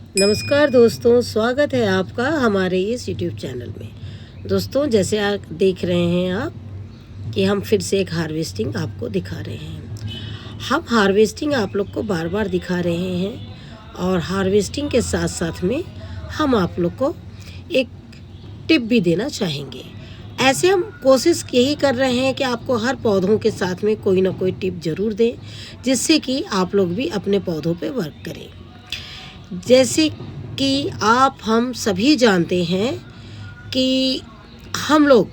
नमस्कार दोस्तों, स्वागत है आपका हमारे इस यूट्यूब चैनल में। दोस्तों, जैसे आप देख रहे हैं आप कि हम फिर से एक हार्वेस्टिंग आपको दिखा रहे हैं। हम हार्वेस्टिंग आप लोग को बार बार दिखा रहे हैं और हार्वेस्टिंग के साथ साथ में हम आप लोग को एक टिप भी देना चाहेंगे। ऐसे हम कोशिश यही कर रहे हैं कि आपको हर पौधों के साथ में कोई ना कोई टिप ज़रूर दें, जिससे कि आप लोग भी अपने पौधों पे वर्क करें। जैसे कि हम सभी जानते हैं कि हम लोग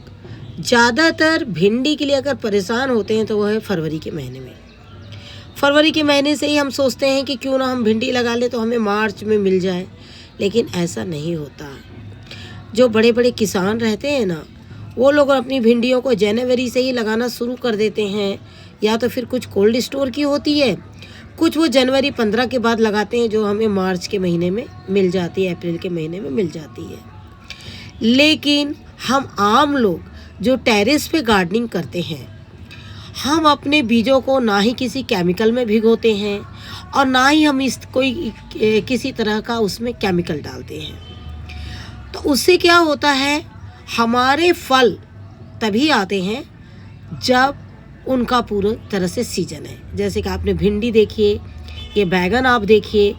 ज़्यादातर भिंडी के लिए अगर परेशान होते हैं तो वह है फरवरी के महीने में। फरवरी के महीने से ही हम सोचते हैं कि क्यों ना हम भिंडी लगा लें तो हमें मार्च में मिल जाए, लेकिन ऐसा नहीं होता। जो बड़े बड़े किसान रहते हैं ना, वो लोग अपनी भिंडियों को जनवरी से ही लगाना शुरू कर देते हैं, या तो फिर कुछ कोल्ड स्टोर की होती है, कुछ वो जनवरी 15 के बाद लगाते हैं, जो हमें मार्च के महीने में मिल जाती है, अप्रैल के महीने में मिल जाती है। लेकिन हम आम लोग जो टेरेस पे गार्डनिंग करते हैं, हम अपने बीजों को ना ही किसी केमिकल में भिगोते हैं और ना ही हम किसी तरह का उसमें केमिकल डालते हैं। तो उससे क्या होता है, हमारे फल तभी आते हैं जब उनका पूरा तरह से सीजन है। जैसे कि आपने भिंडी देखिए, ये बैगन आप देखिए।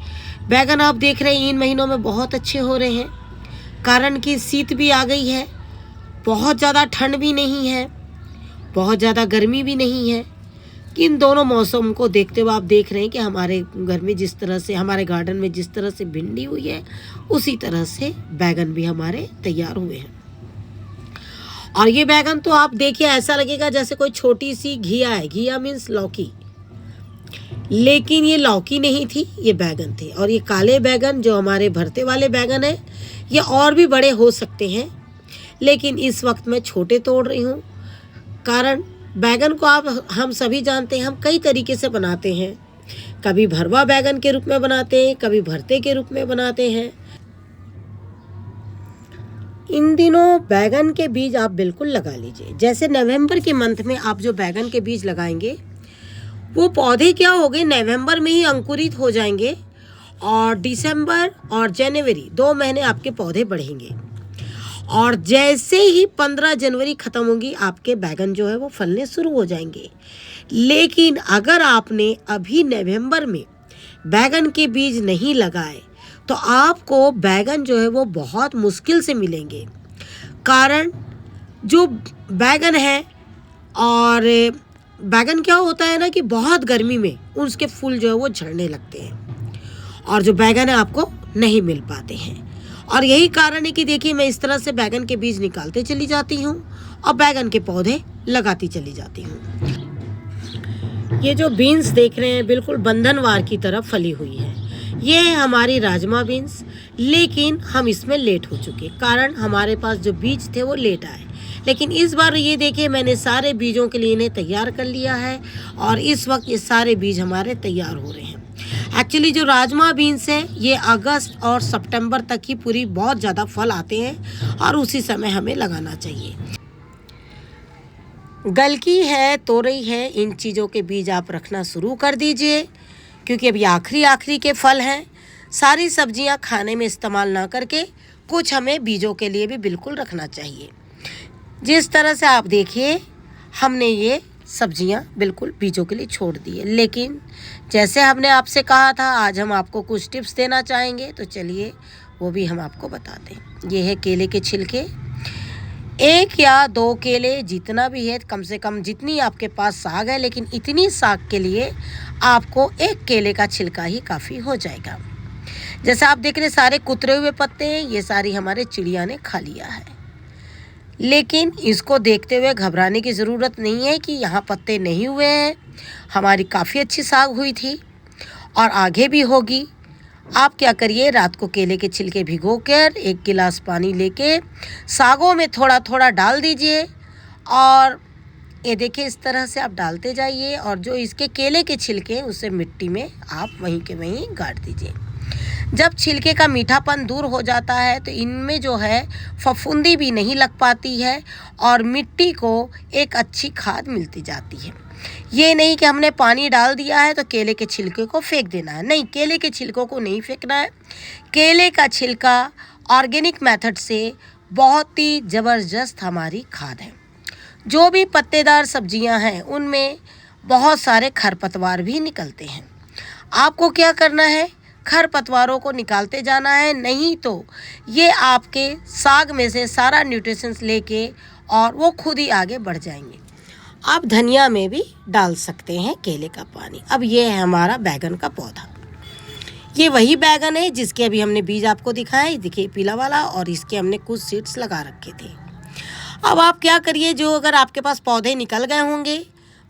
बैगन आप देख रहे हैं इन महीनों में बहुत अच्छे हो रहे हैं, कारण कि शीत भी आ गई है, बहुत ज़्यादा ठंड भी नहीं है, बहुत ज़्यादा गर्मी भी नहीं है। कि इन दोनों मौसम को देखते हुए आप देख रहे हैं कि हमारे घर में जिस तरह से, हमारे गार्डन में जिस तरह से भिंडी हुई है, उसी तरह से बैगन भी हमारे तैयार हुए हैं। और ये बैगन तो आप देखिए ऐसा लगेगा जैसे कोई छोटी सी घिया है। घिया मीन्स लौकी, लेकिन ये लौकी नहीं थी, ये बैगन थे। और ये काले बैगन जो हमारे भरते वाले बैगन है, ये और भी बड़े हो सकते हैं, लेकिन इस वक्त मैं छोटे तोड़ रही हूँ। कारण बैगन को हम सभी जानते हैं, हम कई तरीके से बनाते हैं। कभी भरवा बैगन के रूप में बनाते हैं, कभी भरते के रूप में बनाते हैं। इन दिनों बैगन के बीज आप बिल्कुल लगा लीजिए। जैसे नवंबर के मंथ में आप जो बैगन के बीज लगाएंगे, वो पौधे क्या हो गए, नवंबर में ही अंकुरित हो जाएंगे और दिसंबर और जनवरी 2 महीने आपके पौधे बढ़ेंगे। और जैसे ही 15 जनवरी ख़त्म होगी, आपके बैगन जो है वो फलने शुरू हो जाएंगे। लेकिन अगर आपने अभी नवंबर में बैगन के बीज नहीं लगाए, तो आपको बैगन जो है वो बहुत मुश्किल से मिलेंगे। कारण जो बैगन है, और बैगन क्या होता है ना कि बहुत गर्मी में उसके फूल जो है वो झड़ने लगते हैं, और जो बैगन है आपको नहीं मिल पाते हैं। और यही कारण है कि देखिए, मैं इस तरह से बैगन के बीज निकालते चली जाती हूँ और बैगन के पौधे लगाती चली जाती हूँ। ये जो बीन्स देख रहे हैं, बिल्कुल बंधनवार की तरह फली हुई है। ये है हमारी राजमा बीन्स, लेकिन हम इसमें लेट हो चुके, कारण हमारे पास जो बीज थे वो लेट आए। लेकिन इस बार ये देखिए, मैंने सारे बीजों के लिए इन्हें तैयार कर लिया है और इस वक्त ये सारे बीज हमारे तैयार हो रहे हैं। एक्चुअली जो राजमा बीन्स है, ये अगस्त और सितंबर तक ही पूरी बहुत ज़्यादा फल आते हैं और उसी समय हमें लगाना चाहिए। गलकी है, तोरई है, इन चीज़ों के बीज आप रखना शुरू कर दीजिए, क्योंकि अभी आखिरी के फल हैं। सारी सब्जियां खाने में इस्तेमाल ना करके कुछ हमें बीजों के लिए भी बिल्कुल रखना चाहिए। जिस तरह से आप देखिए, हमने ये सब्जियां बिल्कुल बीजों के लिए छोड़ दी है। लेकिन जैसे हमने आपसे कहा था, आज हम आपको कुछ टिप्स देना चाहेंगे, तो चलिए वो भी हम आपको बताते हैं। ये है केले के छिलके। 1 या 2 केले, जितना भी है, कम से कम जितनी आपके पास साग है, लेकिन इतनी साग के लिए आपको 1 केले का छिलका ही काफ़ी हो जाएगा। जैसे आप देख रहे, सारे कुतरे हुए पत्ते हैं, ये सारी हमारे चिड़िया ने खा लिया है। लेकिन इसको देखते हुए घबराने की ज़रूरत नहीं है कि यहाँ पत्ते नहीं हुए हैं। हमारी काफ़ी अच्छी साग हुई थी और आगे भी होगी। आप क्या करिए, रात को केले के छिलके भिगोकर 1 गिलास पानी लेके सागों में थोड़ा थोड़ा डाल दीजिए, और ये देखिए इस तरह से आप डालते जाइए, और जो इसके केले के छिलके हैं उसे मिट्टी में आप वहीं के वहीं गाड़ दीजिए। जब छिलके का मीठापन दूर हो जाता है, तो इनमें जो है फफूंदी भी नहीं लग पाती है और मिट्टी को एक अच्छी खाद मिलती जाती है। ये नहीं कि हमने पानी डाल दिया है तो केले के छिलके को फेंक देना है, नहीं, केले के छिलकों को नहीं फेंकना है। केले का छिलका ऑर्गेनिक मेथड से बहुत ही ज़बरदस्त हमारी खाद है। जो भी पत्तेदार सब्जियां हैं उनमें बहुत सारे खरपतवार भी निकलते हैं। आपको क्या करना है, खरपतवारों को निकालते जाना है, नहीं तो ये आपके साग में से सारा न्यूट्रिशंस लेके और वो खुद ही आगे बढ़ जाएंगे। आप धनिया में भी डाल सकते हैं केले का पानी। अब ये है हमारा बैगन का पौधा। ये वही बैगन है जिसके अभी हमने बीज आपको दिखाए, देखिए पीला वाला, और इसके हमने कुछ सीड्स लगा रखे थे। अब आप क्या करिए, जो अगर आपके पास पौधे निकल गए होंगे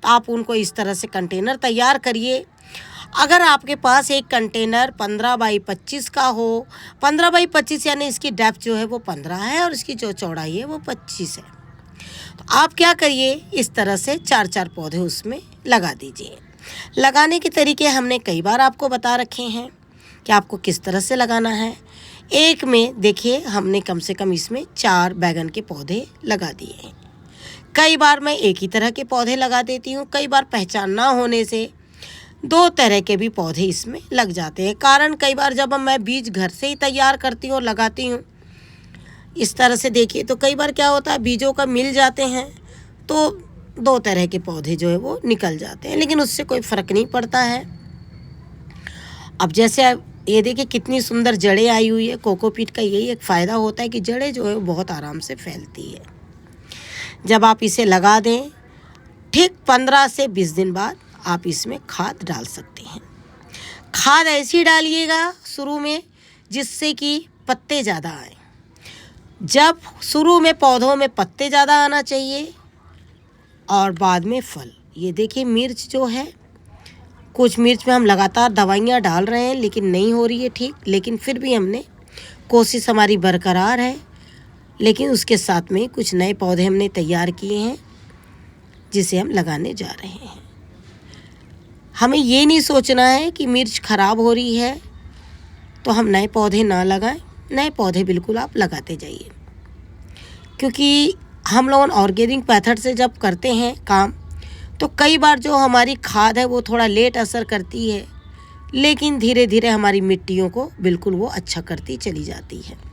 तो आप उनको इस तरह से कंटेनर तैयार करिए। अगर आपके पास एक कंटेनर 15 बाई 25 का हो, 15 बाई 25 यानी इसकी डेप्थ जो है वो 15 है और इसकी जो चौड़ाई है वो 25 है, तो आप क्या करिए, इस तरह से 4-4 पौधे उसमें लगा दीजिए। लगाने के तरीके हमने कई बार आपको बता रखे हैं कि आपको किस तरह से लगाना है। एक में देखिए हमने कम से कम इसमें 4 बैगन के पौधे लगा दिए हैं। कई बार मैं एक ही तरह के पौधे लगा देती हूँ, कई बार पहचान ना होने से 2 तरह के भी पौधे इसमें लग जाते हैं। कारण कई बार जब मैं बीज घर से ही तैयार करती हूँ और लगाती हूँ इस तरह से, देखिए, तो कई बार क्या होता है, बीजों का मिल जाते हैं तो 2 तरह के पौधे जो है वो निकल जाते हैं, लेकिन उससे कोई फ़र्क नहीं पड़ता है। अब जैसे ये देखिए कितनी सुंदर जड़ें आई हुई है। कोकोपीट का यही एक फ़ायदा होता है कि जड़ें जो है वो बहुत आराम से फैलती है। जब आप इसे लगा दें, ठीक 15 से 20 दिन बाद आप इसमें खाद डाल सकते हैं। खाद ऐसी डालिएगा शुरू में जिससे कि पत्ते ज़्यादा आए। जब शुरू में पौधों में पत्ते ज़्यादा आना चाहिए और बाद में फल। ये देखिए मिर्च जो है, कुछ मिर्च में हम लगातार दवाइयाँ डाल रहे हैं लेकिन नहीं हो रही है ठीक, लेकिन फिर भी हमने कोशिश हमारी बरकरार है। लेकिन उसके साथ में कुछ नए पौधे हमने तैयार किए हैं जिसे हम लगाने जा रहे हैं। हमें ये नहीं सोचना है कि मिर्च ख़राब हो रही है तो हम नए पौधे ना लगाएं। नए पौधे बिल्कुल आप लगाते जाइए, क्योंकि हम लोग ऑर्गेनिक मेथड से जब करते हैं काम तो कई बार जो हमारी खाद है वो थोड़ा लेट असर करती है, लेकिन धीरे धीरे हमारी मिट्टियों को बिल्कुल वो अच्छा करती चली जाती है।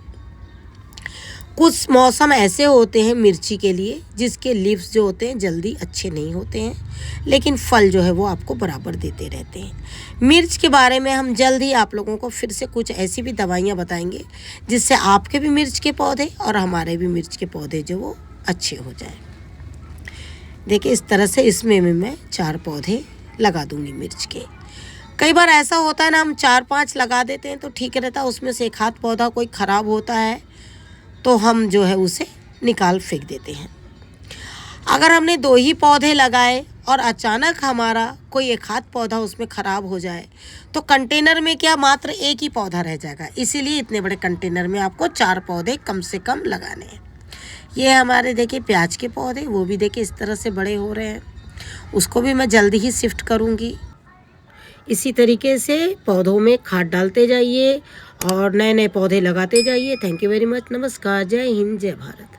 कुछ मौसम ऐसे होते हैं मिर्ची के लिए जिसके लीव्स जो होते हैं जल्दी अच्छे नहीं होते हैं, लेकिन फल जो है वो आपको बराबर देते रहते हैं। मिर्च के बारे में हम जल्द ही आप लोगों को फिर से कुछ ऐसी भी दवाइयाँ बताएंगे जिससे आपके भी मिर्च के पौधे और हमारे भी मिर्च के पौधे जो वो अच्छे हो जाए। देखिए इस तरह से इसमें मैं 4 पौधे लगा दूंगी मिर्च के। कई बार ऐसा होता है ना, हम 4-5 लगा देते हैं तो ठीक रहता है, उसमें से एक आध पौधा कोई ख़राब होता है तो हम जो है उसे निकाल फेंक देते हैं। अगर हमने 2 ही पौधे लगाए और अचानक हमारा कोई एक आध पौधा उसमें ख़राब हो जाए तो कंटेनर में क्या मात्र एक ही पौधा रह जाएगा। इसीलिए इतने बड़े कंटेनर में आपको 4 पौधे कम से कम लगाने हैं। ये हमारे देखिए प्याज के पौधे, वो भी देखिए इस तरह से बड़े हो रहे हैं, उसको भी मैं जल्दी ही शिफ्ट करूँगी। इसी तरीके से पौधों में खाद डालते जाइए और नए नए पौधे लगाते जाइए। Thank you very much. नमस्कार, जय हिंद, जय भारत।